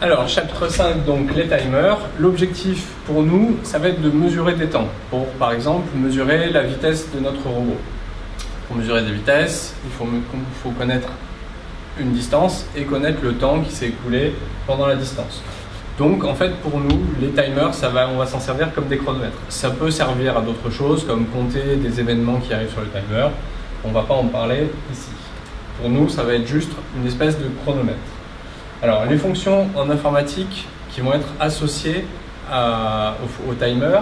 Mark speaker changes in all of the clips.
Speaker 1: Alors, chapitre 5, donc les timers. L'objectif pour nous, ça va être de mesurer des temps. Pour, par exemple, mesurer la vitesse de notre robot. Pour mesurer des vitesses, il faut connaître une distance et connaître le temps qui s'est écoulé pendant la distance. Donc, en fait, pour nous, les timers, on va s'en servir comme des chronomètres. Ça peut servir à d'autres choses, comme compter des événements qui arrivent sur le timer. On ne va pas en parler ici. Pour nous, ça va être juste une espèce de chronomètre. Alors, les fonctions en informatique qui vont être associées au timer,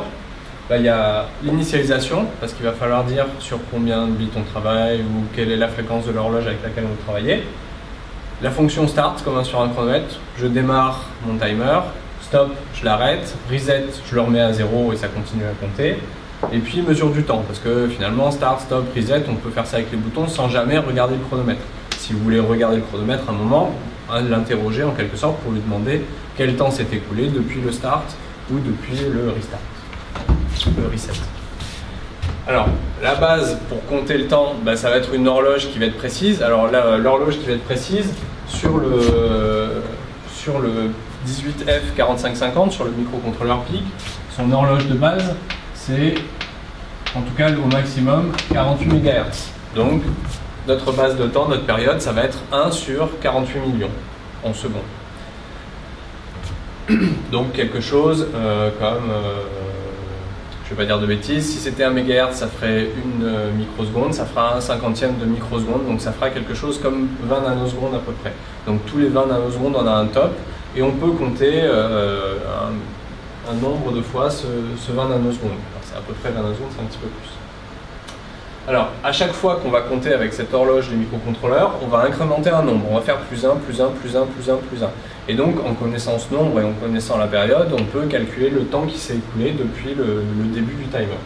Speaker 1: il y a l'initialisation, parce qu'il va falloir dire sur combien de bits on travaille ou quelle est la fréquence de l'horloge avec laquelle on veut travailler. La fonction start, comme sur un chronomètre, je démarre mon timer, stop, je l'arrête, reset, je le remets à 0 et ça continue à compter. Et puis mesure du temps, parce que finalement, start, stop, reset, on peut faire ça avec les boutons sans jamais regarder le chronomètre. Si vous voulez regarder le chronomètre à un moment, l'interroger en quelque sorte pour lui demander quel temps s'est écoulé depuis le start ou depuis le restart, le reset. Alors, la base pour compter le temps, ça va être une horloge qui va être précise. Alors l'horloge qui va être précise sur le 18F4550, sur le microcontrôleur PIC, son horloge de base, c'est en tout cas au maximum 48 MHz. Donc, notre base de temps, notre période, ça va être 1 sur 48 millions en secondes. Donc quelque chose comme, je ne vais pas dire de bêtises, si c'était 1 MHz, ça ferait une microseconde, ça fera un cinquantième de microseconde, donc ça fera quelque chose comme 20 nanosecondes à peu près. Donc tous les 20 nanosecondes, on a un top, et on peut compter un nombre de fois ce 20 nanosecondes. C'est à peu près 20 nanosecondes, c'est un petit peu plus. Alors, à chaque fois qu'on va compter avec cette horloge du microcontrôleur, on va incrémenter un nombre. On va faire plus 1, plus 1, plus 1, plus 1, plus 1. Et donc, en connaissant ce nombre et en connaissant la période, on peut calculer le temps qui s'est écoulé depuis le début du timer.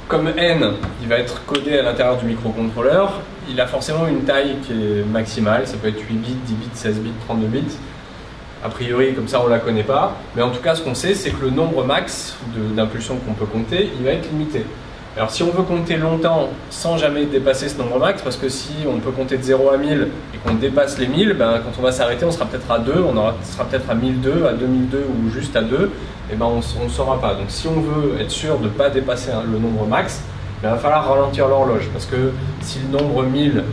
Speaker 1: Comme n, il va être codé à l'intérieur du microcontrôleur, il a forcément une taille qui est maximale. Ça peut être 8 bits, 10 bits, 16 bits, 32 bits. A priori, comme ça, on ne la connaît pas. Mais en tout cas, ce qu'on sait, c'est que le nombre max d'impulsions qu'on peut compter, il va être limité. Alors si on veut compter longtemps sans jamais dépasser ce nombre max, parce que si on peut compter de 0 à 1000 et qu'on dépasse les 1000, quand on va s'arrêter, on sera peut-être à 2, on sera peut-être à 1002, à 2002 ou juste à 2, et on ne saura pas. Donc si on veut être sûr de ne pas dépasser le nombre max, il va falloir ralentir l'horloge, parce que si le nombre 1000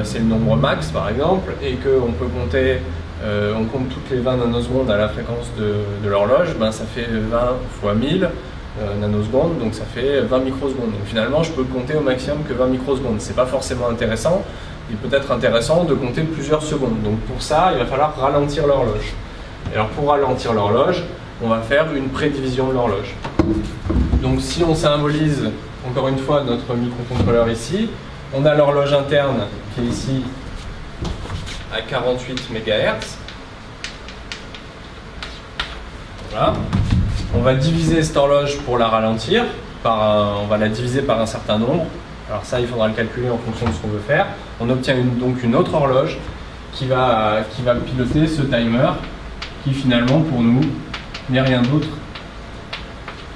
Speaker 1: c'est le nombre max par exemple, et qu'on peut compter, on compte toutes les 20 nanosecondes à la fréquence de l'horloge, ça fait 20 fois 1000, nanosecondes, donc ça fait 20 microsecondes. Donc finalement, je peux compter au maximum que 20 microsecondes. C'est pas forcément intéressant. Il peut être intéressant de compter plusieurs secondes. Donc pour ça, il va falloir ralentir l'horloge. Alors pour ralentir l'horloge, on va faire une prédivision de l'horloge. Donc si on symbolise encore une fois notre microcontrôleur ici, on a l'horloge interne qui est ici à 48 MHz. Voilà. On va diviser cette horloge pour la ralentir, on va la diviser par un certain nombre. Alors ça, il faudra le calculer en fonction de ce qu'on veut faire. On obtient donc une autre horloge qui va piloter ce timer, qui finalement pour nous n'est rien d'autre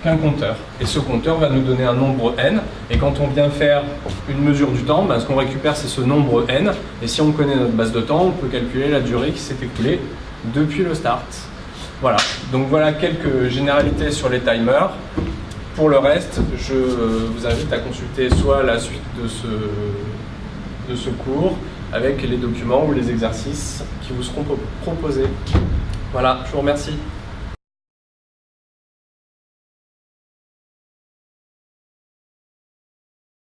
Speaker 1: qu'un compteur. Et ce compteur va nous donner un nombre n, et quand on vient faire une mesure du temps, ce qu'on récupère c'est ce nombre n, et si on connaît notre base de temps, on peut calculer la durée qui s'est écoulée depuis le start. Voilà, donc voilà quelques généralités sur les timers. Pour le reste, je vous invite à consulter soit la suite de ce cours avec les documents ou les exercices qui vous seront proposés. Voilà, je vous remercie.